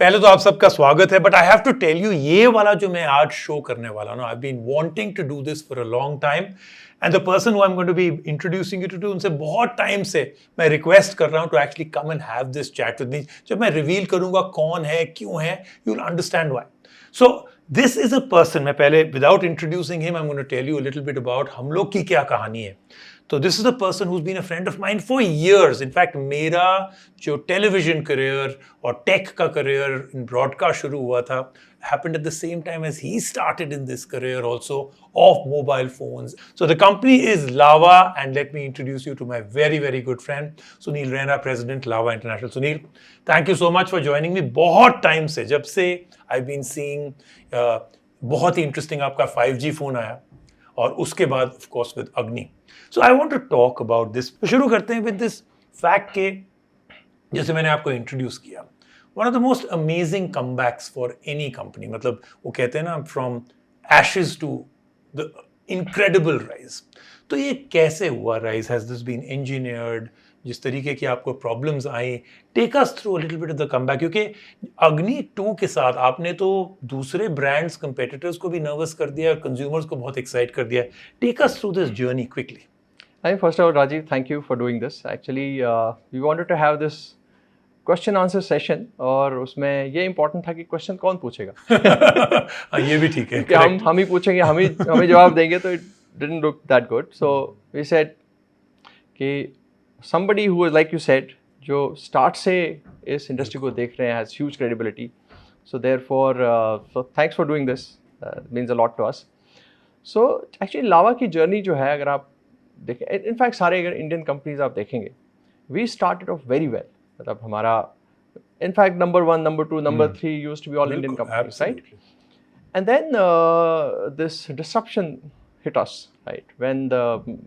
पहले तो आप सबका स्वागत है, but I have to tell you ये वाला जो मैं आज शो करने वाला हूं, I have been wanting to do this for a long time and the person who I am going to be introducing you to उनसे बहुत टाइम से मैं रिक्वेस्ट कर रहा हूं to actually come and have this chat with me. जब मैं reveal करूंगा कौन है क्यों है, you will understand why. So this is a person, मैं पहले without introducing him I am going to tell you a little bit about हम लोग की क्या कहानी है। तो this is a person who's been a friend of mine for years. In fact मेरा जो टेलीविजन करियर और टेक का करियर इन ब्रॉडकास्ट शुरू हुआ था happened at the same time as he started in this career also of mobile phones. So the company is Lava, and let me introduce you to my very very good friend Sunil Raina, President Lava International. Sunil, thank you so much for joining me. बहुत time से, जब से I've been seeing बहुत ही interesting आपका 5G phone आया और उसके बाद of course with Agni. So I want to talk about this. शुरू करते हैं विद दिस फैक्ट के, जैसे मैंने आपको इंट्रोड्यूस किया, one of the most amazing comebacks for any company. मतलब वो कहते हैं ना, from ashes to the incredible rise. तो ये कैसे हुआ rise? Has this been engineered? जिस तरीके की आपको प्रॉब्लम्स आई, take us through a little bit of the comeback, क्योंकि अग्नि 2 के साथ आपने तो दूसरे ब्रांड्स कंपेटिटर्स को भी नर्वस कर दिया और कंज्यूमर्स को बहुत एक्साइट कर दिया। Take us through this journey quickly. Hi, first of all, Rajiv, thank you for doing this. Actually, we wanted to have this question answer session, और उसमें ये इंपॉर्टेंट था कि क्वेश्चन कौन पूछेगा। ये भी ठीक है कि हम ही पूछेंगे, हमें जवाब देंगे, तो it didn't look that good. So we said कि somebody who is like you said, जो स्टार्ट से इस इंडस्ट्री को देख रहे हैं, has huge credibility. So therefore thanks for doing this, means a lot to us. So actually Lava की जर्नी जो है, अगर आप देखें, इनफैक्ट सारे अगर इंडियन कंपनीज आप देखेंगे, we started off very well. मतलब हमारा in fact number 1, number 2, number 3 used to be all Indian companies, right? And then this disruption hit us, right, when the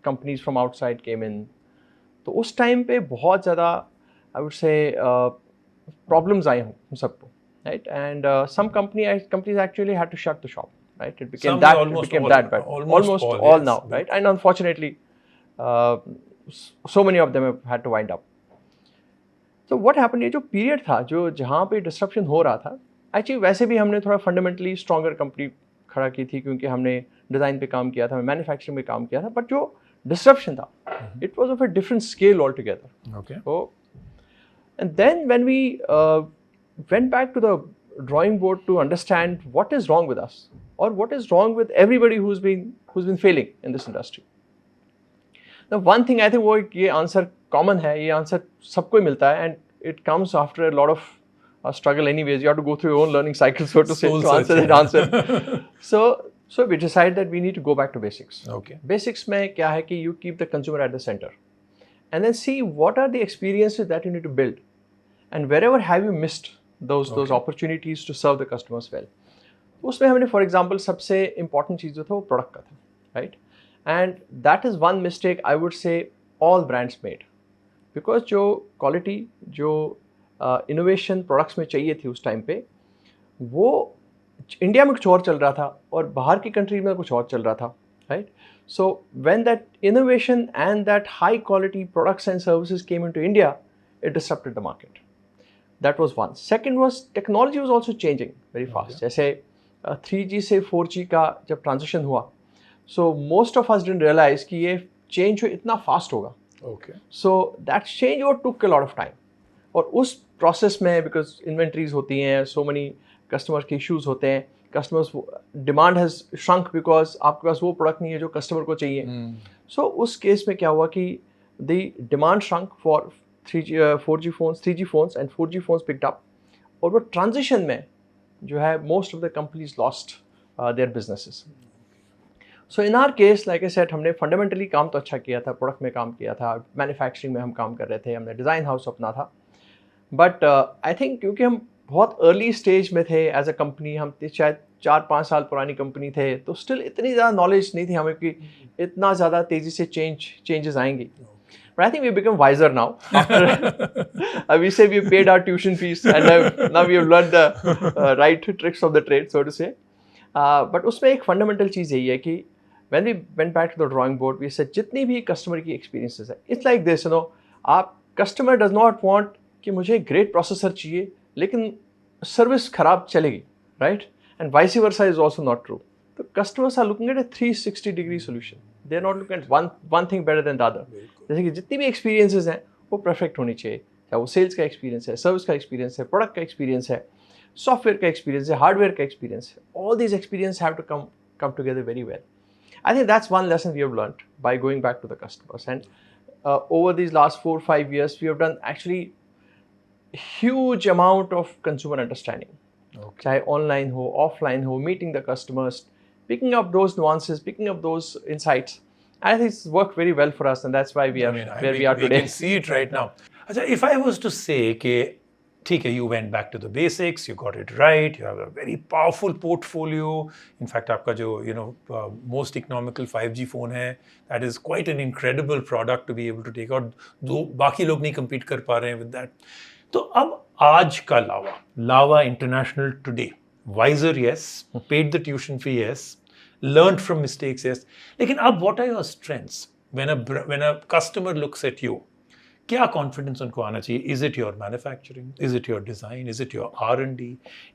companies from outside came in. तो उस time पे बहुत ज़्यादा I would say problems आई हम सबको, right? And some companies actually had to shut the shop, right? It became that bad, almost all now, right? And unfortunately, so many of them have had to wind up. So what happened, ये जो period था, जो जहाँ पे disruption हो रहा था, actually वैसे भी हमने थोड़ा फंडामेंटली स्ट्रॉन्गर कंपनी खड़ा की थी, क्योंकि हमने डिज़ाइन पे काम किया था, मैन्युफैक्चरिंग पे काम किया था, बट जो डिस्ट्रप्शन था, it was of a different scale all together. Okay, so and then when we went back to the drawing board to understand what is wrong with us, or what is wrong with everybody who's been failing in this industry. The one thing I think वो ये answer common है, ये answer सबको ही मिलता है, and it comes after a lot of struggle anyways. You have to go through your own learning cycle, so to say, to answer that answer. So we decided that we need to go back to basics. Okay. Basics में क्या है कि you keep the consumer at the center, and then see what are the experiences that you need to build, and wherever have you missed those opportunities to serve the customers well. उसमें हमने for example सबसे important चीज़ जो था वो product का था, right? And that is one mistake I would say all brands made, because जो quality, जो इनोवेशन प्रोडक्ट्स में चाहिए थी उस टाइम पे, वो इंडिया में कुछ और चल रहा था और बाहर की कंट्री में कुछ और चल रहा था, right? So when that innovation and that high quality products and services came into India, it disrupted the market. That was one. Second was technology was also changing very fast. जैसे 3G से 4G का जब transition हुआ, so most of us didn't realize कि ये change इतना fast होगा. Okay. So that changeover took a lot of time. और उस प्रोसेस में, because inventories होती हैं, so many customers के issues होते हैं, customers demand has shrunk because आपके पास वो प्रोडक्ट नहीं है जो कस्टमर को चाहिए. So उस केस में क्या हुआ कि the demand shrunk for 4G phones, 3G phones, and 4G phones picked up. और वो ट्रांजिशन में जो है most of the companies lost their businesses. So in our case, like I said, हमने fundamentally काम तो अच्छा किया था, प्रोडक्ट में काम किया था, मैन्युफैक्चरिंग में हम काम कर रहे थे, हमने डिज़ाइन हाउस अपना था, बट आई थिंक क्योंकि हम बहुत अर्ली स्टेज में थे एज अ कंपनी, हम शायद 4-5 साल पुरानी कंपनी थे, तो स्टिल इतनी ज़्यादा नॉलेज नहीं थी हमें कि इतना ज़्यादा तेज़ी से चेंजेस आएंगी. But I think we've become wiser now. After we say we've paid our tuition fees, and now we have learned the right tricks of the trade, so to say. But उसमें एक fundamental चीज़ यही है कि when we went back to the drawing board, we said जितनी भी customer की experiences है, it's like this, आप customer does not want कि मुझे great processor चाहिए, लेकिन service खराब चलेगी, right? And vice versa is also not true. The customers are looking at a 360-degree solution. They are not looking at one thing better than the other. जैसे कि जितनी भी experiences हैं वो perfect होनी चाहिए, चाहे वो sales का experience है, service का experience है, product का experience है, software का experience है, hardware का experience है. All these experiences have to come together very well. I think that's one lesson we have learned by going back to the customers. And over these last 4-5 years, we have done actually huge amount of consumer understanding. Okay. चाहे online हो, offline हो, meeting the customers, picking up those nuances, picking up those insights. I think it's worked very well for us, and that's why we are where we are We today. can see it right now. अच्छा, if I was to say कि ठीक है, you went back to the basics, you got it right, you have a very powerful portfolio. In fact, आपका जो most economical 5G phone है, that is quite an incredible product to be able to take out. दो बाकी लोग नहीं compete कर पा रहे हैं with that. तो अब आज का Lava international today, wiser yes, paid the tuition fee yes, learned from mistakes yes, लेकिन अब what are your strengths when a customer looks at you? क्या कॉन्फिडेंस उनको आना चाहिए? Is it your manufacturing, is it your design, is it your R&D,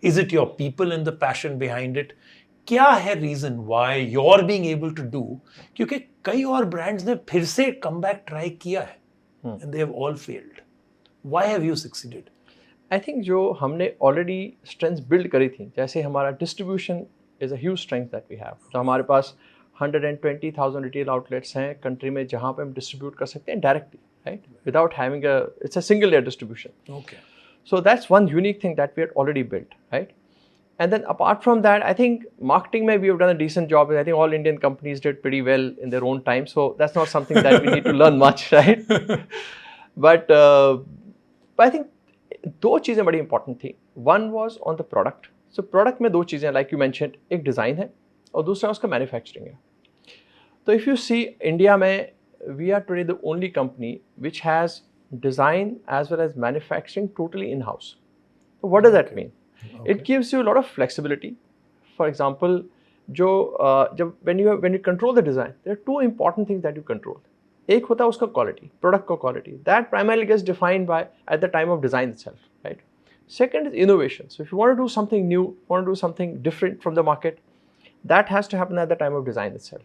is it your people and the passion behind it? क्या है reason why you are being able to do? क्योंकि कई और brands ने फिर से कम बैक ट्राई किया है and they have all failed. Why have you succeeded? I think जो हमने ऑलरेडी स्ट्रेंथ बिल्ड करी थी, जैसे हमारा distribution is a huge strength that we have. तो हमारे पास 120,000 रिटेल आउटलेट्स हैं कंट्री में जहाँ पे हम डिस्ट्रीब्यूट कर सकते हैं directly, right? Without having it's a single layer distribution. Okay. So that's one unique thing that we had already built, right? And then apart from that, I think marketing we have done a decent job. I think all Indian companies did pretty well in their own time. So that's not something that we need to learn much, right? But I think दो चीज़ें बड़ी important थी. One was on the product. So product में दो चीज़ें like you mentioned, एक design है और दूसरा उसका manufacturing है. तो if you see India में we are today the only company which has design as well as manufacturing totally in-house. So what does that mean? Okay. It gives you a lot of flexibility. For example, when you control the design, there are two important things that you control. एक होता है उसका quality, product का quality. That primarily gets defined by at the time of design itself, right? Second is innovation. So if you want to do something new, want to do something different from the market, that has to happen at the time of design itself.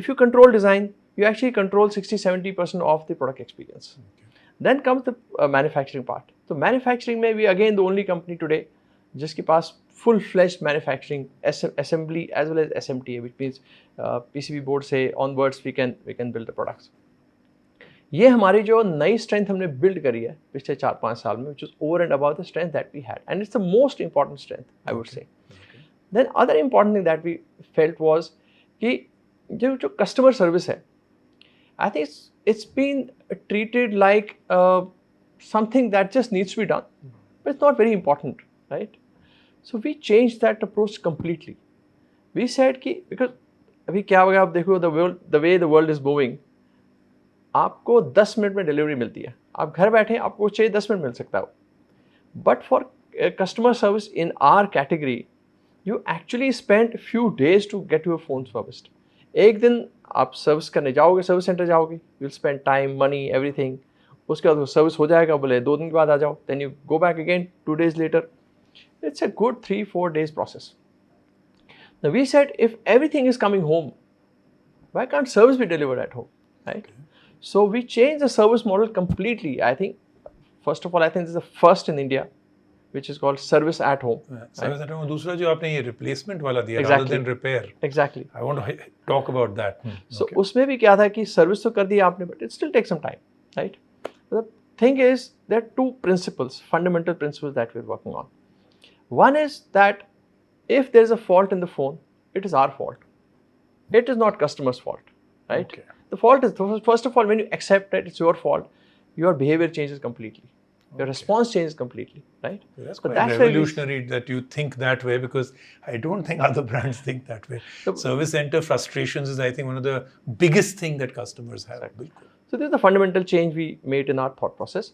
If you control design, you actually control 60-70% of the product experience. Okay. Then comes the manufacturing part. So manufacturing में we again the only company today जिसके पास full-fledged manufacturing assembly as well as SMTA, which means PCB board से onwards we can build the products. ये हमारी जो नई strength हमने build करी है पिछले 4-5 साल में, which is over and above the strength that we had, and it's the most important strength I would say. Okay. Then other important thing that we felt was कि जो customer service है, I think it's been treated like something that just needs to be done, but it's not very important, right? So we changed that approach completely. We said कि because अभी क्या होगा, आप देखो the way the world is moving, आपको 10 minute में delivery मिलती है, आप घर बैठे आपको चाहिए 10 मिनट मिल सकता है. But for customer service in our category, you actually spend few days to get your phone serviced. एक दिन आप सर्विस करने जाओगे, सर्विस सेंटर जाओगे, you will spend time, money, everything. उसके बाद वो सर्विस हो जाएगा, बोले 2 दिन के बाद आ जाओ, then you go back again 2 days later. It's a good 3-4 days process. Now we said if everything is coming home, why can't service be delivered at home, right? Okay. So we changed the service model completely. I think first of all, I think this is the first in India which is called service at home. Service at home. दूसरा जो आपने ये replacement वाला दिया, exactly. rather than repair. Exactly. I want to talk about that. So उसमें भी क्या था कि सर्विस तो कर दी आपने, but it still takes some time, right? The thing is, there are two principles, fundamental principles that we're working on. One is that if there's a fault in the phone, it is our fault. It is not customer's fault, right? Okay. The fault is, first of all, when you accept that it's your fault, your behavior changes completely. Your response changes completely, right? That's quite revolutionary that you think that way, because I don't think other brands think that way. Service center frustrations is, I think, one of the biggest thing that customers have. Exactly. So this is the fundamental change we made in our thought process.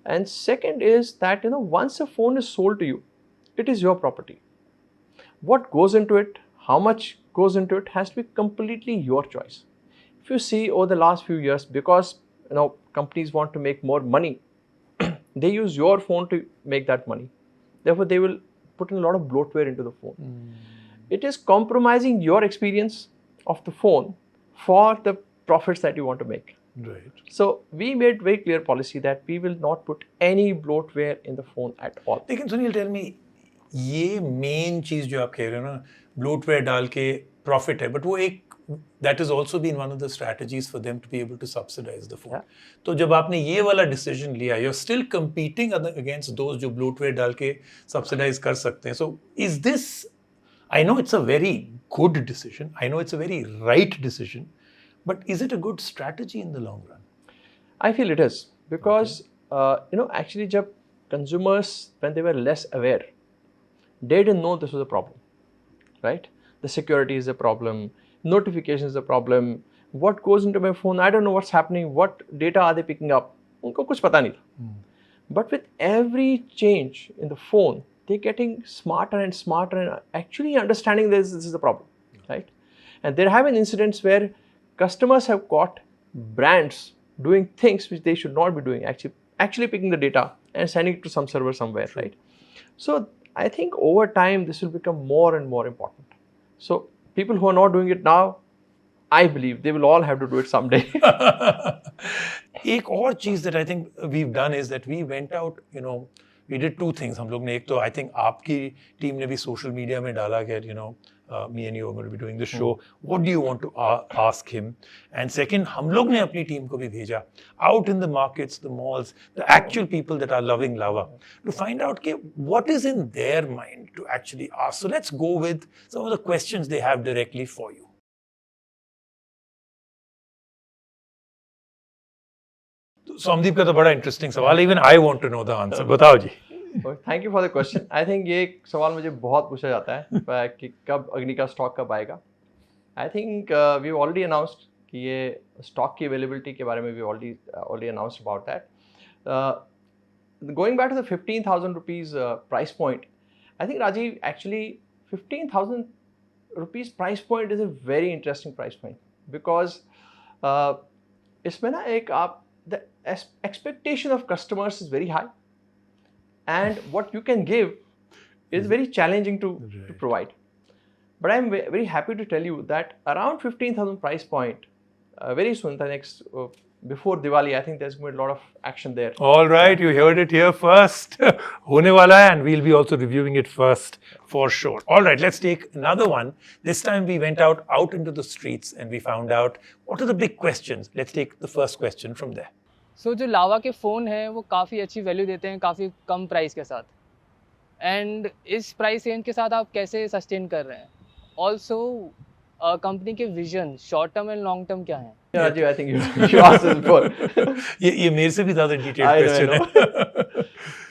And second is that, once a phone is sold to you, it is your property. What goes into it, how much goes into it, has to be completely your choice. If you see over the last few years, because companies want to make more money, they use your phone to make that money. Therefore, they will put in a lot of bloatware into the phone. It is compromising your experience of the phone for the profits that you want to make. Right. So we made very clear policy that we will not put any bloatware in the phone at all. लेकिन Sunil tell me, ये main चीज जो आप कह रहे हो ना, bloatware डाल के प्रॉफिट है, बट वो एक that is also been one of the strategies for them to be able to subsidize the phone. तो जब आपने ये वाला डिसीजन लिया, you are still competing against those जो ब्लोटवेयर डाल के सब्सिडाइज कर सकते हैं. So is this, I know it's a very good decision, I know it's a very right decision, but is it a good strategy in the long run? I feel it is, because actually jab consumers, when they were less aware, they didn't know this was a problem, right? The security is a problem, notification is a problem, what goes into my phone, I don't know what's happening, what data are they picking up, unko kuch pata nahi tha. But with every change in the phone, they're getting smarter and smarter and actually understanding this is the problem, right? And there have been incidents where customers have caught brands doing things which they should not be doing, actually picking the data and sending it to some server somewhere, right? So I think over time this will become more and more important. So people who are not doing it now, I believe they will all have to do it someday. एक और चीज that I think we've done is that we went out, we did two things. हम लोग ने, एक तो I think आपकी team ने भी सोशल मीडिया में डाला कि me and you are going to be doing this show, what do you want to ask him, and second हम लोग ने अपनी टीम को भी भेजा out in the markets, the malls, the actual people that are loving lava, to find out what is in their mind to actually ask. So let's go with some of the questions they have directly for you. Somdeep का तो बड़ा interesting सवाल, even I want to know the answer. बताओ जी. Thank you for the question. I think ये सवाल मुझे बहुत पूछा जाता है कि कब अग्नि का स्टॉक कब आएगा. I think we already announced कि ये स्टॉक की अवेलेबिलिटी के बारे में we already announced about that. Going back to the 15,000 rupees price point, I think Rajiv, actually 15,000 rupees price point is a very interesting price point, because इसमें ना एक आप the expectation of customers is very high, and what you can give is very challenging to provide. But I'm very happy to tell you that around 15,000 price point, very soon, the next before Diwali, I think there's going to be a lot of action there. All right, you heard it here first. होने वाला है, and we'll be also reviewing it first for sure. All right, let's take another one. This time we went out into the streets and we found out what are the big questions. Let's take the first question from there. So जो लावा के phone हैं वो काफ़ी अच्छी value देते हैं काफ़ी कम price के साथ, एंड इस प्राइस रेंज के साथ आप कैसे सस्टेन कर रहे हैं? ऑल्सो कंपनी के vision short term and long term क्या है? Rajiv, I think you asked this before. ये मेरे से भी ज़्यादा डिटेल्ड क्वेश्चन है.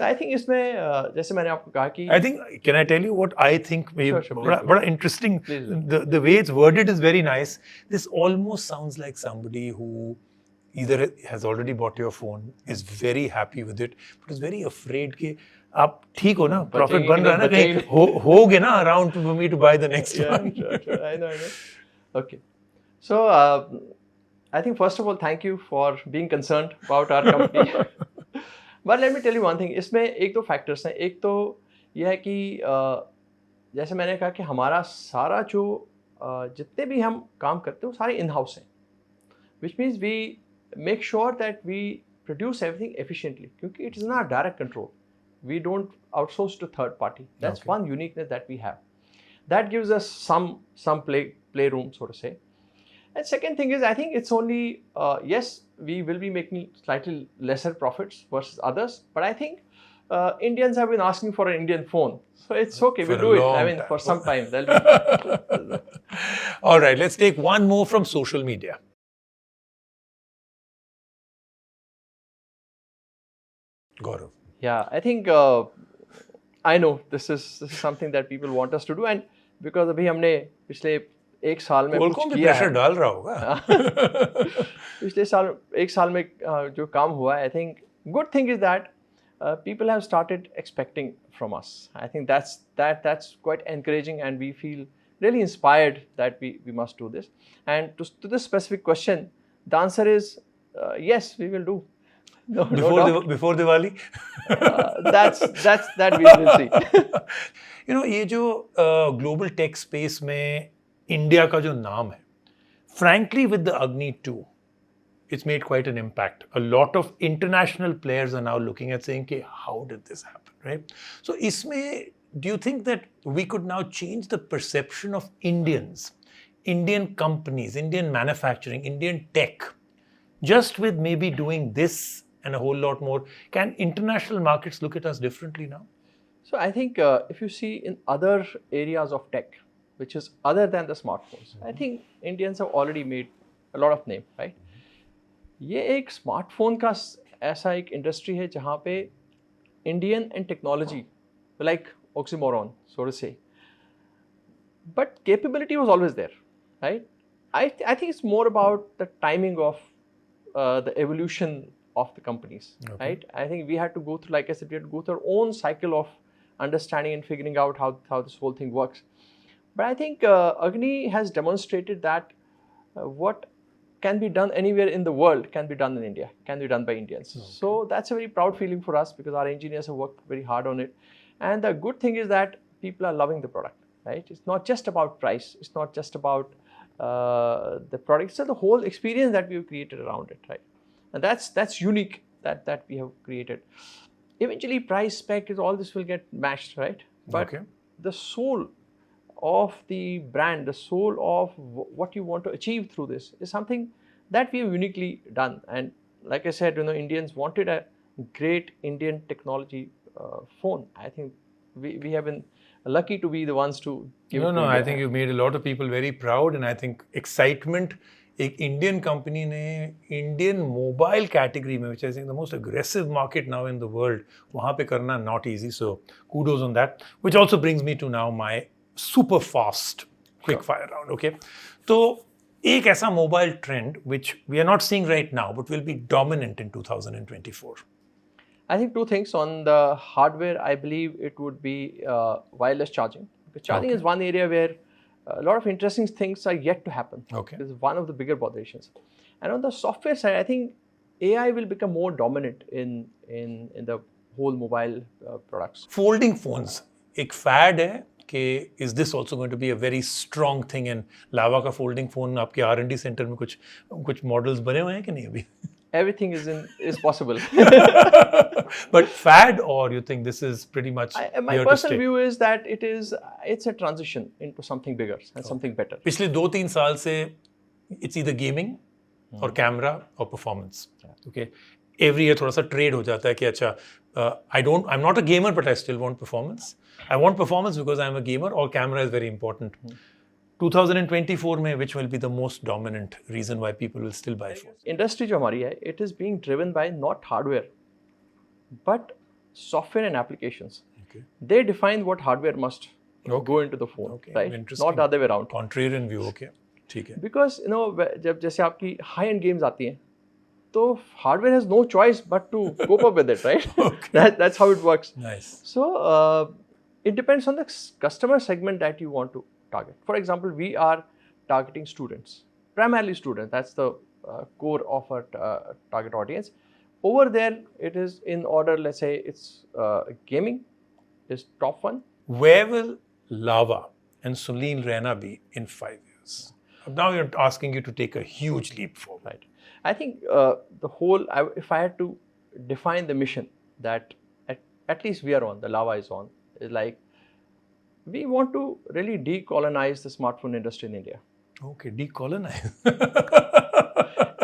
I think इसमें जैसे मैंने आपको कहा कि I think, can I tell you what I think? Sure, बड़ा interesting. The way it's worded is very nice. This almost sounds like somebody who either has already bought your phone, is very happy with it, but is very afraid कि आप ठीक हो ना, profit बन रहा है ना, कहीं होगे ना around for me to buy the next one. I know. Okay. So I think first of all, thank you for being concerned about our company. But let me tell you one thing. इसमें एक दो factors हैं. एक तो यह है कि जैसे मैंने कहा कि हमारा सारा जो जितने भी हम काम करते हैं वो सारे इन हाउस हैं, which means we make sure that we produce everything efficiently, क्योंकि it is in our direct control. We don't outsource to third party. That's one uniqueness that we have. That gives us some playroom, so to say. And second thing is, I think it's only yes, we will be making slightly lesser profits versus others, but I think Indians have been asking for an Indian phone, so it's okay. We'll do it. I mean, for some time. All right, let's take one more from social media. Gaurav. Yeah, I think I know this is something that people want us to do, and because अभी हमने पिछले एक साल में कुछ किया है, डाल रहा होगा. पिछले साल एक साल में जो काम हुआ है, I think good thing is that people have started expecting from us. I think that's quite encouraging, and we feel really inspired that we must do this. And to this specific question, the answer is yes, we will do. No, no Before doubt. before Diwali? That we will see. You know, ये जो global tech space में India का जो नाम है, frankly with the Agni 2, it's made quite an impact. A lot of international players are now looking at saying, okay, how did this happen, right? So isme, do you think that we could now change the perception of Indians, Indian companies, Indian manufacturing, Indian tech, just with maybe doing this and a whole lot more? Can international markets look at us differently now? So I think if you see in other areas of tech, which is other than the smartphones, I think Indians have already made a lot of name, right? ये एक smartphone का ऐसा एक industry है जहाँ पे Indian and technology like oxymoron, so to say, but capability was always there, right? I think it's more about the timing of the evolution of the companies, right? I think we had to go through, like I said, we had to go through our own cycle of understanding and figuring out how this whole thing works. But I think Agni has demonstrated that what can be done anywhere in the world can be done in India, can be done by Indians. So that's a very proud feeling for us because our engineers have worked very hard on it. And the good thing is that people are loving the product, right? It's not just about price. It's not just about the product. It's the whole experience that we've created around it, right? And that's unique that we have created. Eventually, price, spec, is all this will get matched, right? But the soul of the brand, the soul of what you want to achieve through this is something that we have uniquely done. And like I said, Indians wanted a great Indian technology phone. I think we have been lucky to be the ones to give it to No, India. I think you've made a lot of people very proud, and I think excitement. एक Indian company ने Indian mobile category में, which I think the most aggressive market now in the world, वहाँ पे करना not easy. So kudos on that. Which also brings me to now my super fast quick fire round. Okay, तो एक ऐसा mobile trend which we are not seeing right now but will be dominant in 2024. I think two things. On the hardware, I believe it would be wireless charging. Because charging is one area where a lot of interesting things are yet to happen. This is one of the bigger botherations. And on the software side, I think AI will become more dominant in the whole mobile products. Folding phones, एक fad है कि is this also going to be a very strong thing? And लावा का folding phone आपके R&D center में कुछ models बने हुए हैं कि नहीं अभी? Everything is possible. But fad, or you think this is pretty much my personal view is that it's a transition into something bigger and something better. पिछले 2-3 साल से it's either gaming or camera or performance. Okay, every year थोड़ा सा trade हो जाता है कि अच्छा I'm not a gamer but I still want performance. I want performance because I'm a gamer, or camera is very important. 2024 में which will be the most dominant reason why people will still buy phones? Industry जो हमारी है, it is being driven by not hardware but software and applications. They define what hardware must go into the phone, right? Not the other way around. Contrarian view, okay. ठीक है. Because जब जैसे आपकी high end games आती हैं, तो hardware has no choice but to cope up with it, right? That's how it works. Nice. So it depends on the customer segment that you want to target. For example, we are targeting students, primarily students. That's the core of our target audience. Over there, it is in order, let's say it's gaming is top one. Where will Lava and Sunil Raina be in 5 years? Now you're asking you to take a huge leap forward. Right. I think the whole, if I had to define the mission that at least we are on, the Lava is on, is like, we want to really decolonize the smartphone industry in India. Okay, decolonize.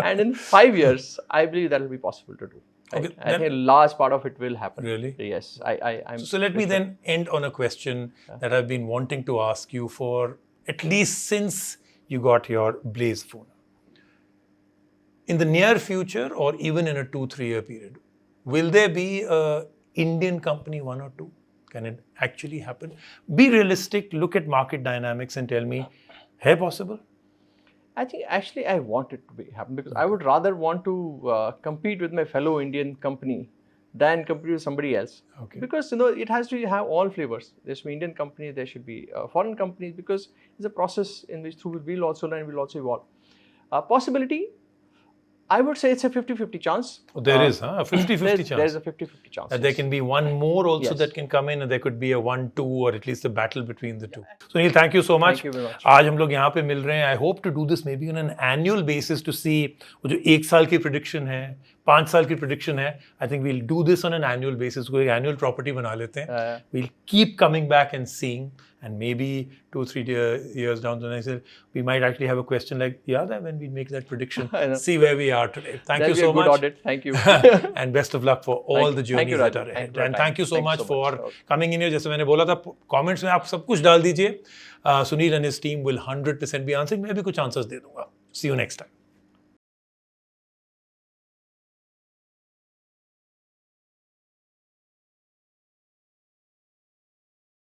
And in 5 years, I believe that will be possible to do. Right? I think a large part of it will happen. Really? Yes. I'm so let me then end on a question that I've been wanting to ask you for at least since you got your Blaze phone. In the near future, or even in a 2-3 year period, will there be an Indian company, one or two? Can it actually happen? Be realistic, look at market dynamics and tell me, hey, possible? I think actually I want it to happen because I would rather want to compete with my fellow Indian company than compete with somebody else. Because it has to have all flavors. There should be Indian companies, there should be foreign companies, because it's a process in which through we'll also learn, we'll also evolve. Possibility, I would say it's a 50-50 chance. There is a 50-50 chance. There's a 50-50 chance. That there can be one more also Yes. that can come in, and there could be a 1-2 or at least a battle between the two. So Neil, thank you so much. Thank you very much. आज हम लोग यहाँ पे मिल रहे हैं. I hope to do this maybe on an annual basis to see वो जो 1 साल की prediction है, 5 साल की prediction है. I think we'll do this on an annual basis. कोई annual property बना लेते हैं. We'll keep coming back and seeing, and maybe 2-3 years down the line, we might actually have a question like, when we make that prediction, see where we are today. Thank you so much. Audit. Thank you. And best of luck for all the journeys that are ahead. And thank you so much for coming in here. जैसे मैंने बोला था, comments में आप सब कुछ डाल दीजिए. Sunil and his team will 100% be answering. मैं भी कुछ answers दे दूंगा. See you next time.